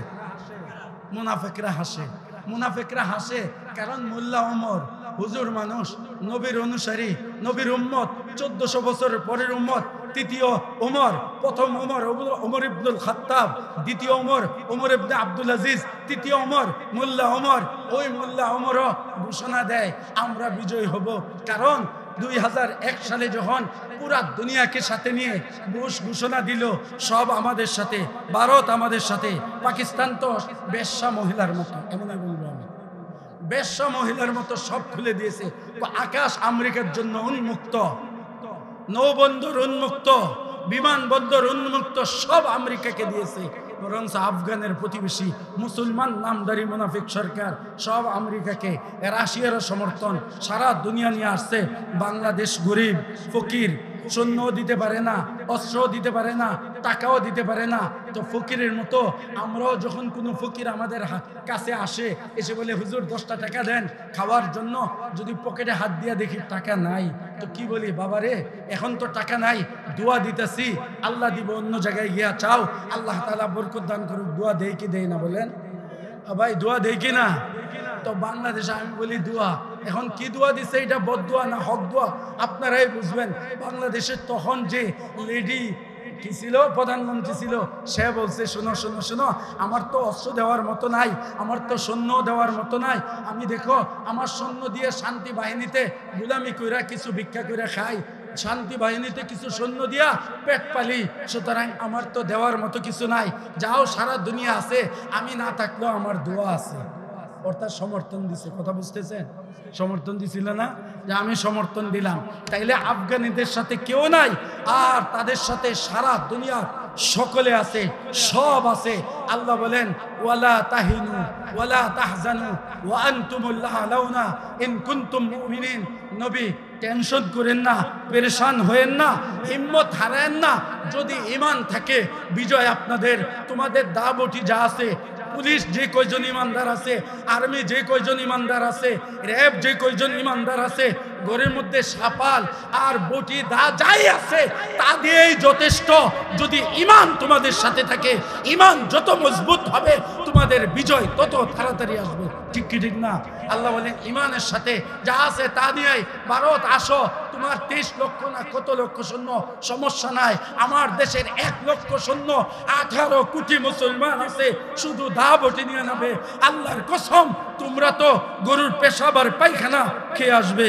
মুনাফিকরা হাসে। মুনাফিকরা হাসে কারণ মোল্লা ওমর হুজুর মানুষ, নবীর অনুসারী, নবীর উম্মত, 1400 বছর পরের উম্মত। তৃতীয় ওমর, প্রথম ওমর ওমর ইবনুল খাত্তাব, দ্বিতীয় ওমর ওমর ইবনে আব্দুল আজিজ, তৃতীয় ওমর মোল্লা ওমর। ওই মোল্লা ওমরও ঘোষণা দেয় আমরা বিজয় হব। কারণ 2001 সালে যখন পুরা দুনিয়াকে সাথে নিয়ে বুশ ঘোষণা দিল সব আমাদের সাথে, ভারত আমাদের সাথে, পাকিস্তান তো বেশ্যা মহিলার মতো, এমনই বলবো আমি। বেশ্যা মহিলার মতো সব খুলে দিয়েছে। আকাশ আমেরিকার জন্য উন্মুক্ত, নৌবন্দর উন্মুক্ত, বিমানবন্দর উন্মুক্ত, সব আমেরিকাকে দিয়েছে। বরং আফগানের প্রতিবেশী মুসলমান নামদারি মুনাফিক সরকার সব আমেরিকাকে, রাশিয়ার সমর্থন, সারা দুনিয়া নিয়ে আসছে। বাংলাদেশ গরিব ফকির, সৈন্যও দিতে পারে না, অস্ত্রও দিতে পারে না, টাকাও দিতে পারে না। তো ফকিরের মতো আমরাও যখন কোনো ফকির আমাদের কাছে আসে, এসে বলে হুজুর 10টা টাকা দেন খাওয়ার জন্য, যদি পকেটে হাত দিয়া দেখি টাকা নাই, তো কি বলি, বাবা রে এখন তো টাকা নাই, দোয়া দিতেছি, আল্লাহ দিব, অন্য জায়গায় গিয়া চাও, আল্লাহ তাআলা বরকত দান করুক। দোয়া দেয় কি দেয় না বলেন ভাই? দোয়া দেয় কি না? তো বাংলাদেশে আমি বলি দোয়া, এখন কি দোয়া দিছে, এটা বদদোয়া না হক দোয়া আপনারাই বুঝবেন। বাংলাদেশে তখন যে লেডি কি ছিল, প্রধানমন্ত্রী ছিল, সে বলছে শোনো শোনো শোনো, আমার তো অস্ত্র দেওয়ার মতো নাই, আমার তো সৈন্য দেওয়ার মতো নাই, আমি দেখো আমার সৈন্য দিয়ে শান্তি বাহিনীতে গুলামি কইরা কিছু ভিক্ষা করে খাই, শান্তি বাহিনীতে কিছু সৈন্য দিয়া পেট পালি, সুতরাং আমার তো দেওয়ার মতো কিছু নাই, যাও সারা দুনিয়া আছে, আমি না থাকলেও আমার দোয়া আছে। অর্থাৎ সমর্থন দিছে। কথা বুঝতেছেন? সমর্থন দিছিল না, যে আমি সমর্থন দিলাম। তাইলে আফগানিদের সাথে কেউ নাই, আর তাদের সাথে সারা দুনিয়ার সকলে আছে, সব আছে। আল্লাহ বলেন ওয়ালা তাহিনু ওয়ালা তাহজানু ওয়া আনতুমুল আ'লাউনা ইন কুনতুম মুমিনিন। নবী টেনশন করেন না, পেরেশান হয়েন না, হিম্মত হারায়েন না। যদি ঈমান থাকে বিজয় আপনাদের। তোমাদের দাবটি যা আছে, পুলিশ যে কয়জন ইমানদার আছে, আর্মি যে কয়জন ইমানদার আছে, র্যাব যে কয়জন ইমানদার আছে, ঘরের মধ্যে সাপাল আর বটি দা যাই আছে, তা দিয়েই যথেষ্ট। যদি ঈমান তোমাদের সাথে থাকে, ঈমান যত মজবুত হবে, তোমাদের বিজয় তত তাড়াতাড়ি আসবে। ঠিক কি ঠিক না? আল্লাহ বলেন ঈমানের সাথে যা আছে তা দিয়েই ভারত আসো, তোমার 23 লক্ষ না কত লক্ষ সৈন্য, সমস্যা নাই। আমার দেশের 1 লক্ষ সৈন্য, 18 কোটি মুসলমান আছে, শুধু দা বটি নিয়ে নেবে। আল্লাহর কসম, তোমরা তো গরুর পেশাব আর পায়খানা খেয়ে আসবে,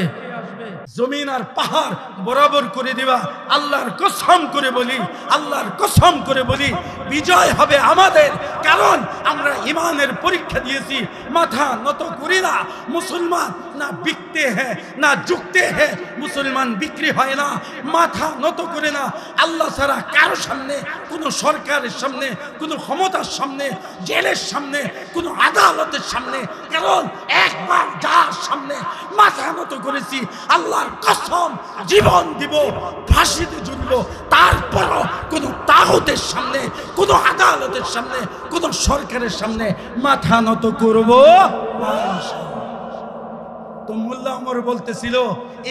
জমিন আর পাহাড় বরাবর করে দিবা। আল্লাহর কসম করে বলি, আল্লাহর কসম করে বলি, বিজয় হবে আমাদের। কারণ আমরা ঈমানের পরীক্ষা দিয়েছি, মাথা নত করি না। মুসলমান না বিকতে হ্যাঁ না ঝুঁকতে হ্যাঁ, মুসলমান বিক্রি হয় না, মাথা নত করে না। আল্লাহ ছাড়া কারো সামনে, কোনো সরকারের সামনে, কোনো ক্ষমতার সামনে, জেলের সামনে, কোনো আদালতের সামনে, কারণ একবার যার সামনে মাথা নত করেছি, আল্লাহর কসম জীবন দিব, ফাঁসিতে ঝুলবো, তারপরও কোনো তাগুতের সামনে, কোনো আদালতের সামনে, কোনো সরকারের সামনে মাথা নত করবো না। তো মোল্লা ওমর বলতেছিল,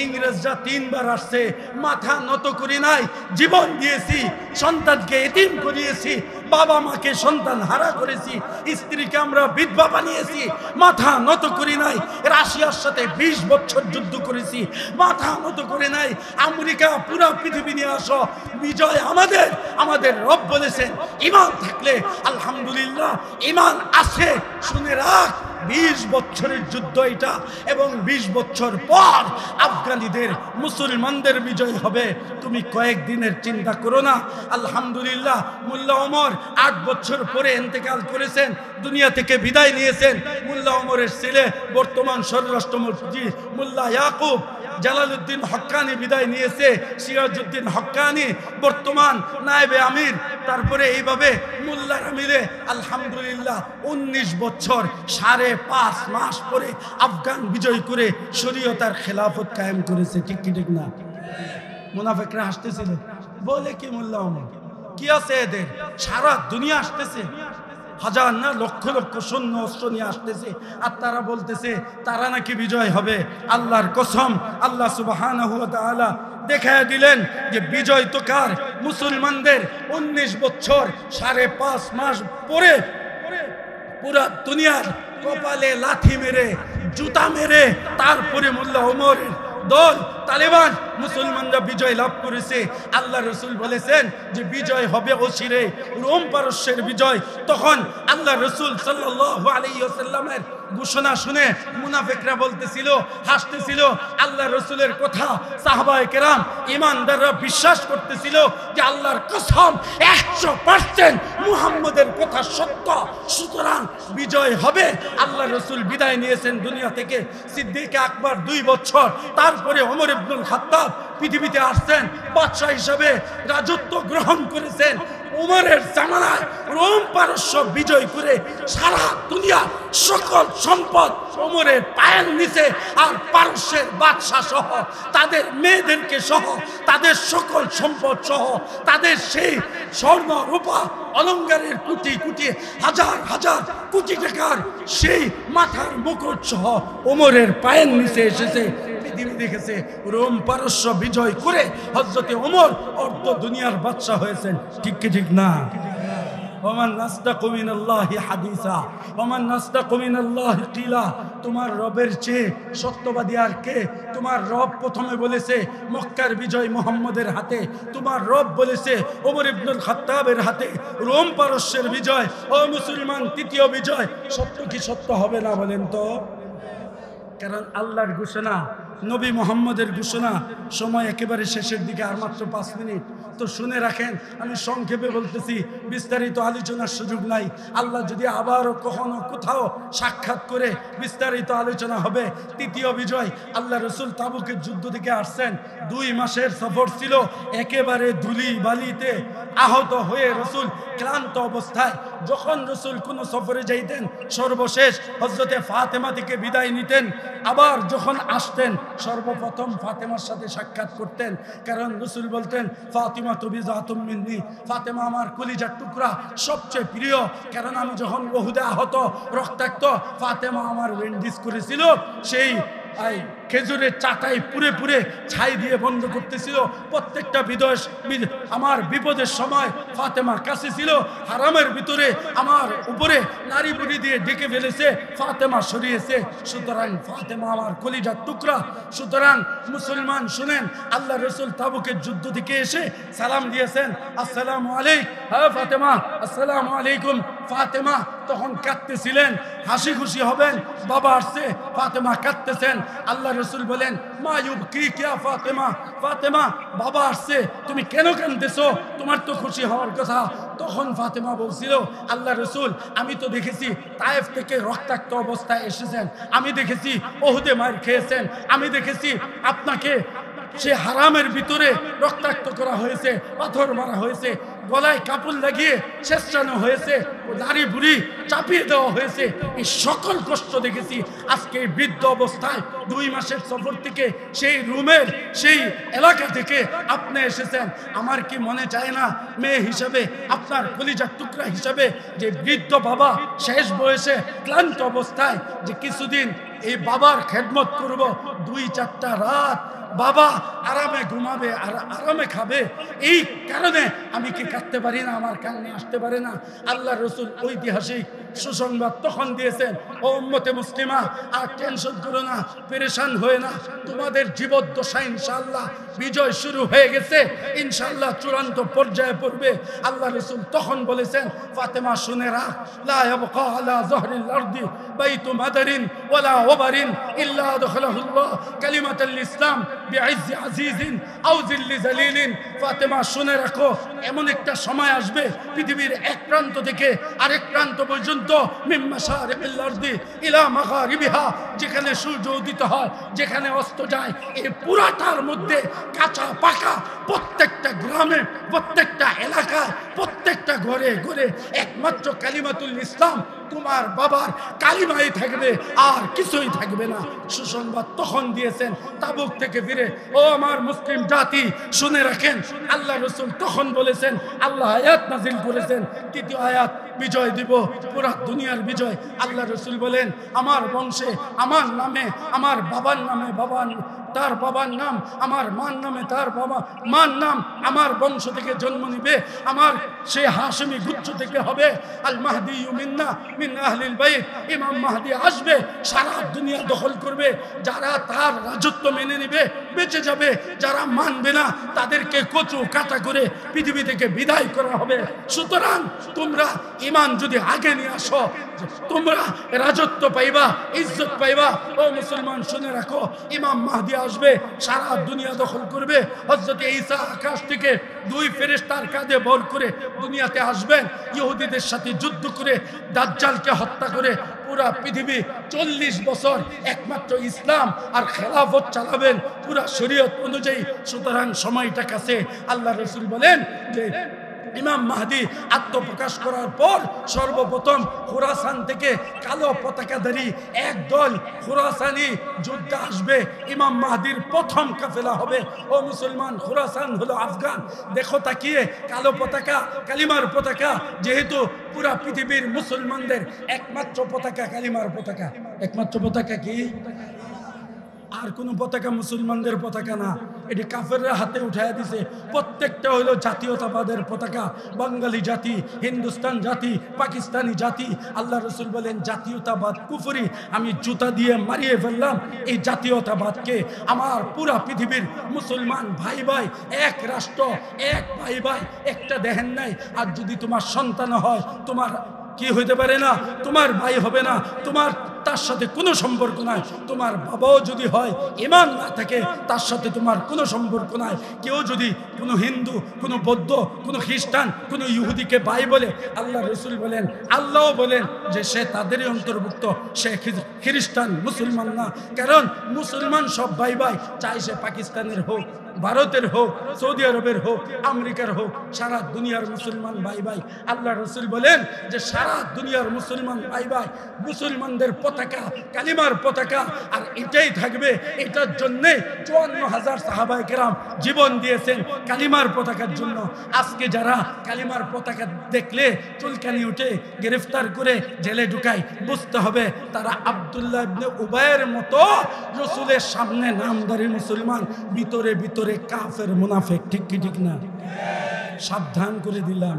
ইংরেজরা 3 বার আসছে, মাথা নত করি নাই, জীবন দিয়েছি, সন্তানকে এতিম করিয়েছি, বাবা মাকে সন্তান হারা করেছি, স্ত্রীকে আমরা বিধবা বানিয়েছি, মাথা নত করি নাই। রাশিয়ার সাথে 20 বছর যুদ্ধ করেছি, মাথা নত করে নাই। আমেরিকা পুরো পৃথিবী নিয়ে আসো, বিজয় আমাদের। আমাদের রব বলেছেন ঈমান থাকলে আলহামদুলিল্লাহ, ঈমান আছে। শুনে রাখ, 20 বছরের যুদ্ধ এটা, এবং 20 বছর পর আফগানিদের, মুসলমানদের বিজয় হবে। তুমি কয়েকদিনের চিন্তা করো না। আলহামদুলিল্লাহ, মোল্লা ওমর 8 বছর পরে ইন্তেকাল করেছেন, দুনিয়া থেকে বিদায় নিয়েছেন। মোল্লা ওমরের ছেলে বর্তমান স্বরাষ্ট্রমন্ত্রী মোল্লা ইয়াকুব জালালউদ্দিন হক্কানি বিদায় নিয়েছে, সিরাজউদ্দিন হক্কানি বর্তমান নায়েবে আমির। তারপরে এইভাবে মোল্লার আমিরে আলহামদুলিল্লাহ 19 বছর 5.5 মাস পরে আফগান বিজয় করে শরীয়ত আর খেলাফত কায়েম করেছে। ঠিক কি ঠিক না? মুনাফিকরা হাসতেছিল, বলে কি মোল্লা ওমর কি আছে এদের, সারা দুনিয়া আসতেছে, হাজার না লক্ষ লক্ষ সৈন্য অস্ত্র নিয়ে আসতেছে, আর তারা বলতেছে তারা নাকি বিজয় হবে। আল্লাহর কসম, আল্লাহ সুবহানাহু ওয়া তাআলা দেখায় দিলেন যে বিজয় তো কার, মুসলমানদের। 19 বছর 5.5 মাস পরে পুরা দুনিয়ার কপালে লাথি মেরে, জুতা মেরে, তারপরে মোল্লা ওমরের দল তালেবান মুসলমানরা বিজয় লাভ করেছে, আল্লাহ রসুল বলেছেন যে বিজয় হবে অচিরে, রোম পারস্যের বিজয়। তখন আল্লাহ রসুল সাল্লাল্লাহু আলাইহি ওয়াসাল্লামের ঘোষণা শুনে মুনাফিকরা বলতেছিল, হাসতেছিল আল্লাহ রসুলের কথা। সাহাবায়ে কেরাম ঈমানদাররা বিশ্বাস করতেছিল যে আল্লাহর কসম 100% মুহাম্মদের কথা সত্য, সুতরাং বিজয় হবে। আল্লাহ রসুল বিদায় নিয়েছেন দুনিয়া থেকে। সিদ্দিক আকবর 2 বছর, তারপরে ওমর ইবনুল খাত্তাব পৃথিবীতে আসছেন, বাদশা হিসাবে রাজত্ব গ্রহণ করেছেন। উমরের জামানায় রোম পারস্য বিজয় করে সারা দুনিয়া সকল সম্পদ উমরের পায়ের নিচে, আর পারস্যের বাদশা সহ তাদের মেয়েদেরকে সহ তাদের সকল সম্পদ সহ তাদের সেই স্বর্ণ রূপা অলঙ্কারের কোটি কোটি হাজার হাজার কোটি টাকার সেই মাথার মুকুট সহ উমরের পায়ের নিচে এসেছে। পৃথিবী দেখেছে রোম পারস্য বিজয় করে হযরতে ওমর অর্ধ দুনিয়ার বাদশা হয়েছেন। ঠিক কি ঠিক না? ওমান নাসতাকু মিনাল্লাহি হাদিসা ওমান নাসতাকু মিনাল্লাহি কিলা। তোমার রবের চেয়ে সত্যবাদী আর কে? তোমার রব প্রথমে বলেছে মক্কার বিজয় মুহাম্মদের হাতে, তোমার রব বলেছে ওমর ইবনুল খাত্তাবের হাতে রোম পারস্যের বিজয়। ও মুসলমান, তৃতীয় বিজয় সত্য কি সত্য হবে না বলেন তো? কারণ আল্লাহর ঘোষণা, নবী মুহাম্মদের ঘোষণা। সময় একেবারে শেষের দিকে, আর মাত্র 5 মিনিট। তো শুনে রাখেন, আমি সংক্ষেপে বলতেছি, বিস্তারিত আলোচনার সুযোগ নাই। আল্লাহ যদি আবারও কখনো কোথাও সাক্ষাৎ করে বিস্তারিত আলোচনা হবে। তৃতীয় বিজয়, আল্লাহ রসুল তাবুকের যুদ্ধ থেকে আসছেন, 2 মাসের সফর ছিল, একেবারে ধুলি বালিতে আহত হয়ে রসুল ক্লান্ত অবস্থায়। যখন রসুল কোনো সফরে যাইতেন, সর্বশেষ হযরতে ফাতেমা থেকে বিদায় নিতেন। আবার যখন আসতেন, সর্বপ্রথম ফাতেমার সাথে সাক্ষাৎ করতেন। কারণ রসুল বলতেন ফাতিমা তুবি জাতুম মিন্নি, ফাতেমা আমার কলিজার টুকরা, সবচেয়ে প্রিয়। কারণ আমি যখন উহুদে আহত রক্তাক্ত, ফাতেমা আমার ওয়েন্ডিস করেছিল, সেই খেজুরের চাটাই পুরে পুরে ছাই দিয়ে বন্ধ করতেছিল। প্রত্যেকটা আমার বিপদের সময় ফাতেমা কাছে ছিল। হারামের ভিতরে আমার উপরে নারী বুড়ি দিয়ে ডেকে ফেলেছে, ফাতেমা সরিয়েছে। সুতরাং ফাতেমা আমার কলিজার টুকরা। সুতরাং মুসলমান শুনেন, আল্লাহ রসুল তাবুকের যুদ্ধ থেকে এসে সালাম দিয়েছেন, আসসালামু আলাইকুম। হ্যাঁ ফাতেমা, আসসালামু আলাইকুম। ফাতেমা তখন কাঁদতেছিলেন। হাসি খুশি হবেন, বাবা আসছে, ফাতেমা কাঁদতেছেন। আল্লাহ রসুল বলেন মা ইউবকি কিয়া ফাতেমা, ফাতেমা বাবা আসছে, তুমি কেন কাঁদতেছো? তোমার তো খুশি হওয়ার কথা। তখন ফাতেমা বলছিল, আল্লাহ রসুল আমি তো দেখেছি তায়েফ থেকে রক্তাক্ত অবস্থায় এসেছেন, আমি দেখেছি ওহুদে মার খেয়েছেন, আমি দেখেছি আপনাকে সে হারামের ভিতরে রক্তাক্ত করা হয়েছে, পাথর মারা হয়েছে, গলায় কাপড় লাগিয়ে শেষরানো হয়েছে, নারী বুড়ি চাপিয়ে দেওয়া হয়েছে। এই সকল কষ্ট দেখেছি। আজকে এই বৃদ্ধ অবস্থায় 2 মাসের সফর থেকে সেই রুমের সেই এলাকা থেকে আপনি এসেছেন। আমার কি মনে চায় না মেয়ে হিসাবে, আপনার কলিজার টুকরা হিসাবে, যে বৃদ্ধ বাবা শেষ বয়সে ক্লান্ত অবস্থায় যে কিছুদিন এই বাবার খেদমত করব, 2-4টা রাত বাবা আরামে ঘুমাবে আর আরামে খাবে, এই কারণে আমি কি কাঁদতে পারি না? আমার কান্না আসতে পারে না? আল্লাহ রসুল ঐতিহাসিক সুসংবাদ তখন দিয়েছেন, ও উম্মতে মুসলিমা, আর টেনশন করো না, পেরেশান হয়ে না, তোমাদের জীবদ্দশা ইনশাআল্লাহ বিজয় শুরু হয়ে গেছে, ইনশাআল্লাহ চূড়ান্ত পর্যায়ে পড়বে। আল্লাহ রসুল তখন বলেছেন, ফাতেমা শুনে রাখ, লা ইয়াবকা আলা যহরিল আরদি বাইতু মাদারিন ওয়ালা ওয়াবারিন ইল্লা আদখালাহুল্লাহ কালিমাতাল ইসলাম বিইজ্জি আজিজিন আও যিল্লি জালিলিন। ফাতেমা শুনে রাখো, এমন একটা সময় আসবে পৃথিবীর এক প্রান্ত থেকে আরেক প্রান্ত পর্যন্ত, মিন মাশারিকিল আরদি ইলা মাগারিবিহা, যেখানে সূর্য উদিত হয়, যেখানে অস্ত যায়, এই পুরাটার মধ্যে কাঁচা পাকা প্রত্যেকটা গ্রামে, প্রত্যেকটা এলাকায়, প্রত্যেকটা ঘরে ঘরে একমাত্র কালিমাতুল ইসলাম, তোমার বাবার কালিমাই থাকবে, আর কিছুই থাকবে না। সুসংবাদ তখন দিয়েছেন তাবুক থেকে ফিরে। ও আমার মুসলিম জাতি, শুনে রাখেন, আল্লাহ রসুল তখন বলেছেন, আল্লাহ আয়াত নাজিল করেছেন, 3য় আয়াত, বিজয় দিব, পুরা দুনিয়ার বিজয়। আল্লাহ রসুল বলেন, আমার বংশে, আমার নামে, আমার বাবার নামে তার বাবার নাম, আমার মার নামে তার বাবা মার নাম, আমার বংশ থেকে জন্ম নিবে, আমার সে হাশমি গুচ্ছ থেকে হবে। আল মাহদি মিন্না মিন আহলিল বাইত, ইমাম মাহদি আসবে, সারা দুনিয়া দখল করবে। যারা তার রাজত্ব মেনে নিবে বেঁচে যাবে, যারা মানবে না তাদেরকে কচু কাটা করে পৃথিবী থেকে বিদায় করা হবে। সুতরাং তোমরা ঈমান যদি আগে নিয়ে আসো, তোমরা রাজত্ব পাইবা, ইজ্জত পাইবা। ও মুসলমান শুনে রাখো, ইমাম মাহদী আসবে, সারা দুনিয়া দখল করবে। হযরত ঈসা আকাশ থেকে 2 ফেরেশতার কাঁধে বর করে দুনিয়াতে আসবেন, ইহুদিদের সাথে যুদ্ধ করে দাজ্জালকে হত্যা করে পুরা পৃথিবী 40 বছর একমাত্র ইসলাম আর খেলাফত চালাবেন পুরা শরীয়ত অনুযায়ী। সুতরাং সময়টা কাছে। আল্লাহ রাসূল বলেন যে ইমাম মাহদী আত্মপ্রকাশ করার পর সর্বপ্রথম খুরাসান থেকে কালো পতাকাধারী একদল খুরাসানি যোদ্ধা আসবে। ইমাম মাহদীর প্রথম কাফেলা হবে। ও মুসলমান, খুরাসান হলো আফগান। দেখো তাকিয়ে, কালো পতাকা, কালিমার পতাকা। যেহেতু পুরা পৃথিবীর মুসলমানদের একমাত্র পতাকা কালিমার পতাকা। একমাত্র পতাকা কি? আর কোন পতাকা মুসলমানদের পতাকা না, এটি কাফেররা হাতে উঠাইয়া দিছে। প্রত্যেকটা হলো জাতীয়তাবাদের পতাকা। বাঙালি জাতি, হিন্দুস্তান জাতি, পাকিস্তানি জাতি। আল্লাহ রাসূল বলেন জাতীয়তাবাদ কুফরি, আমি জুতা দিয়ে মারিয়ে ফেললাম এই জাতীয়তাবাদকে। আমার পুরা পৃথিবীর মুসলমান ভাই ভাই, এক রাষ্ট্র, এক ভাই ভাই, একটা দেখেন নাই। আর যদি তোমার সন্তান হয়, তোমার কি হইতে পারে না, তোমার ভাই হবে না, তোমার তার সাথে কোনো সম্পর্ক নাই। তোমার বাবাও যদি হয়, ঈমান না থাকে, তার সাথে তোমার কোনো সম্পর্ক নাই। কেউ যদি কোনো হিন্দু, কোনো বৌদ্ধ, কোনো খ্রিস্টান, কোনো ইহুদিকে ভাই বলে, আল্লাহ রাসূল বলেন, আল্লাহও বলেন যে সে তাদেরই অন্তর্ভুক্ত, সে খ্রিস্টান, মুসলমান না। কারণ মুসলমান সব ভাই ভাই, চাই সে পাকিস্তানের হোক, ভারতের হোক, সৌদি আরবের হোক, আমেরিকার হোক, সারা দুনিয়ার মুসলমান ভাই ভাই। আল্লাহ রাসূল বলেন যে সারা দুনিয়ার মুসলমান ভাই ভাই, মুসলমানদের পতাকা কালিমার পতাকা, আর এটাই থাকবে। এটার জন্যে 54,000 সাহাবায়ে কেরাম জীবন দিয়েছেন কালিমার পতাকার জন্য। আজকে যারা কালিমার পতাকা দেখলে চুলকানি উঠে গ্রেফতার করে জেলে ঢুকায়, বুঝতে হবে তারা আব্দুল্লাহ ইবনে উবাইয়ের মতো রাসূলের সামনে নামদারি মুসলমান, ভিতরে ভিতরে কাফের মুনাফিক। ঠিক কি ঠিক না? সাবধান করে দিলাম।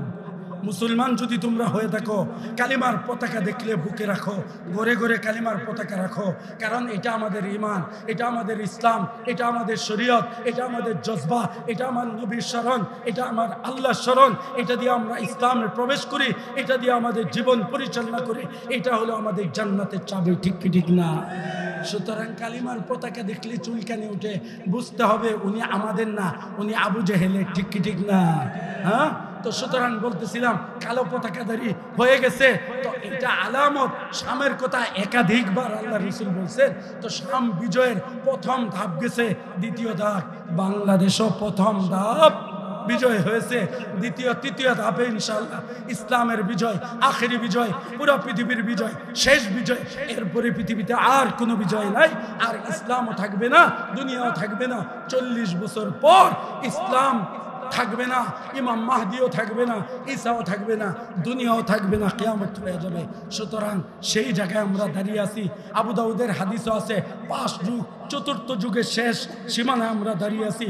মুসলমান যদি তোমরা হয়ে থাকো, কালিমার পতাকা দেখলে বুকে রাখো, ঘরে ঘরে কালিমার পতাকা রাখো। কারণ এটা আমাদের ঈমান, এটা আমাদের ইসলাম, এটা আমাদের শরীয়ত, এটা আমাদের জজবা, এটা আমার নবীর শরণ, এটা আমার আল্লাহর শরণ। এটা দিয়ে আমরা ইসলামে প্রবেশ করি, এটা দিয়ে আমাদের জীবন পরিচালনা করি। এটা হলো আমাদের জান্নাতের চাবি। ঠিক কি ঠিক না? সুতরাং কালিমার পতাকা দেখলে চুলকানি উঠে, বুঝতে হবে উনি আমাদের না, উনি আবু জেহেলের। ঠিক কি ঠিক না? হ্যাঁ, তো সুতরাং বলতেছিলাম কালো পতাকাধারী হয়ে গেছে, তো এটা আলামত। শামের কথা একাধিকবার আল্লাহ রাসূল বলছেন। তো শাম বিজয়ের প্রথম ধাপ গেছে, দ্বিতীয় ধাপ বাংলাদেশও প্রথম ধাপ বিজয় হয়েছে। দ্বিতীয় তৃতীয় ধাপে ইনশাআল্লাহ ইসলামের বিজয়, আখেরি বিজয়, পুরো পৃথিবীর বিজয়, শেষ বিজয়। এরপরে পৃথিবীতে আর কোনো বিজয় নাই, আর ইসলামও থাকবে না, দুনিয়াও থাকবে না। 40 বছর পর ইসলাম থাকবে না, ইমাম মাহদিও থাকবে না, ঈসাও থাকবে না, দুনিয়াও থাকবে না, কিয়ামত হয়ে যাবে। সুতরাং সেই জায়গায় আমরা দাঁড়িয়ে আছি। আবু দাউদের হাদিসও আছে 5 যুগ, চতুর্থ যুগের শেষ সীমানায় আমরা দাঁড়িয়ে আছি।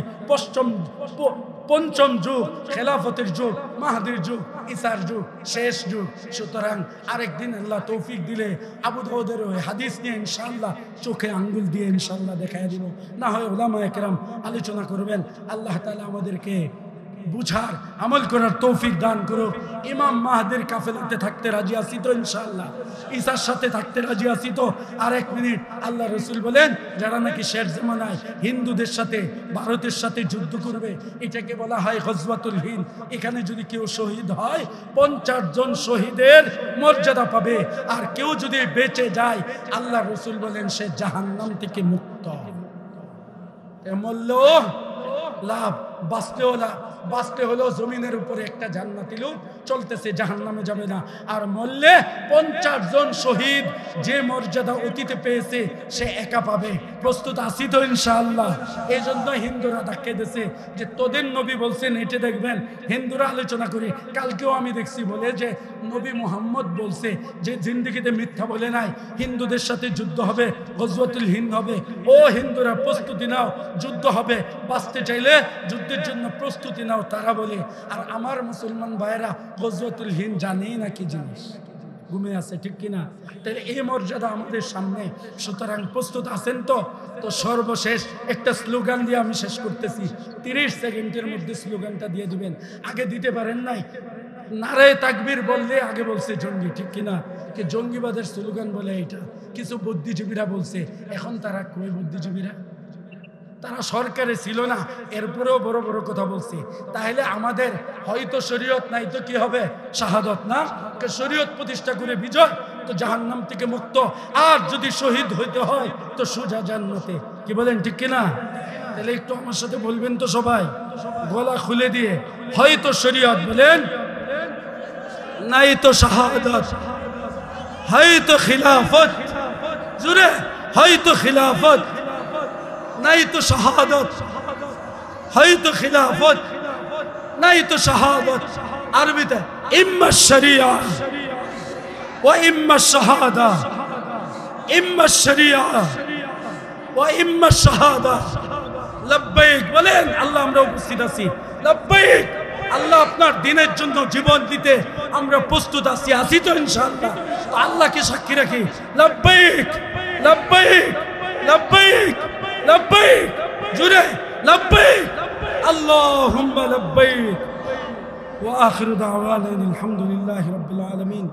পঞ্চম যুগ খেলাফতের যুগ, মাহদির যুগ, ঈসার যুগ, শেষ যুগ। সুতরাং আরেকদিন আল্লাহ তৌফিক দিলে আবু দাউদের ওই হাদিস নিয়ে ইনশাআল্লাহ চোখে আঙ্গুল দিয়ে ইনশাআল্লাহ দেখাই দিব। না হয় উলামায়ে কেরাম আলোচনা করবেন। আল্লাহ তাআলা আমাদেরকে বুঝার, আমল করার তৌফিক দান করুক। ইমাম মাহদির কাফেলাতে থাকতে রাজি আছি তো ইনশাআল্লাহ, ঈসার সাথে থাকতে রাজি আছি তো। আর 1 মিনিট, আল্লাহ রাসূল বলেন যারা নাকি শেষ জামানায় হিন্দুদের সাথে, ভারতের সাথে যুদ্ধ করবে, এটাকে বলা হয় গজওয়াতুল হিন্দ। এখানে যদি কেউ শহীদ হয়, 50 জন শহীদের মর্যাদা পাবে। আর কেউ যদি বেঁচে যায়, আল্লাহ রাসূল বলেন সে জাহান্নাম থেকে মুক্ত। মরল লাভ, বাঁচতেও লাভ। বাঁচতে হলো জমিনের উপরে একটা জান্নাতি লোক চলতেছে, জাহান্নামে যাবে না। আর মরলে 50 জন শহীদ যে মর্যাদা অতীতে পেয়েছে সে একা পাবে। প্রস্তুত আছি তো ইনশাআল্লাহ? এই জন্য হিন্দুরা ধাক্কে দিয়েছে যে তোদের নবী বলছেন, হেঁটে দেখবেন হিন্দুরা আলোচনা করি। কালকেও আমি দেখছি বলে যে নবী মুহাম্মদ বলছে যে জিন্দেগিতে মিথ্যা বলে নাই, হিন্দুদের সাথে যুদ্ধ হবে, গজওয়াতুল হিন্দ হবে। ও হিন্দুরা প্রস্তুতি নাও, যুদ্ধ হবে। বাঁচতে চাইলে যুদ্ধের জন্য প্রস্তুতি নাও, তারা বলে। আর আমার মুসলমান ভাইয়েরা গজওয়াতুল হিন্দ জানেই না কি জিনিস। ঘুমিয়ে আছে, ঠিক কিনা? তাহলে এই মর্যাদা আমাদের সামনে। সুতরাং প্রস্তুত আছেন তো? তো সর্বশেষ একটা স্লোগান দিয়ে আমি শেষ করতেছি, 30 সেকেন্ডের মধ্যে স্লোগানটা দিয়ে দিবেন। আগে দিতে পারেন নাই, নারায়ে তাকবীর বললে আগে বলছে জঙ্গি, ঠিক কিনা? কি জঙ্গিবাদের স্লোগান বলে এইটা কিছু বুদ্ধিজীবীরা বলছে। এখন তারা কই বুদ্ধিজীবীরা? তারা সরকারে ছিল না, এরপরেও বড় বড় কথা বলছে। তাহলে আমাদের হয়তো শরীয়ত নাই তো কি হবে? শাহাদত না? শরীয়ত প্রতিষ্ঠা করে বিজয়, তো জাহান্নাম থেকে মুক্ত। আর যদি শহীদ হইতে হয় তো সোজা জান্নাতে। কি বলেন, ঠিক কিনা? তাহলে একটু আমার সাথে বলবেন তো সবাই, গলা খুলে দিয়ে, হয়তো শরীয়ত বলেন, নাই তো শাহাদত, হয়তো খিলাফত, জুড়ে হয়তো খিলাফত, নাই তো শাহাদত, হয়তো খিলাফত, নাই তো শাহাদত। আরবিতে ইম্মা শরিয়া ওয়া ইম্মা শাহাদা, ইম্মা শরিয়া ওয়া ইম্মা শাহাদা। লব্বাইক বলেন, আল্লাহ আমরা উপস্থিত আছি। লব্বাইক, আল্লাহ আপনার দিনের জন্য জীবন দিতে আমরা প্রস্তুত আছি। আছি তো ইনশাআল্লাহ? তো আল্লাহকে সাক্ষী রাখি, লব্বাইক লব্বাইক লব্বাইক লব্বাইক, জুড়ে লব্বাইক আল্লাহুম্মা লব্বাইক। ওয়া আখিরু দাওয়ানা আলহামদুলিল্লাহি রাব্বিল আলামিন।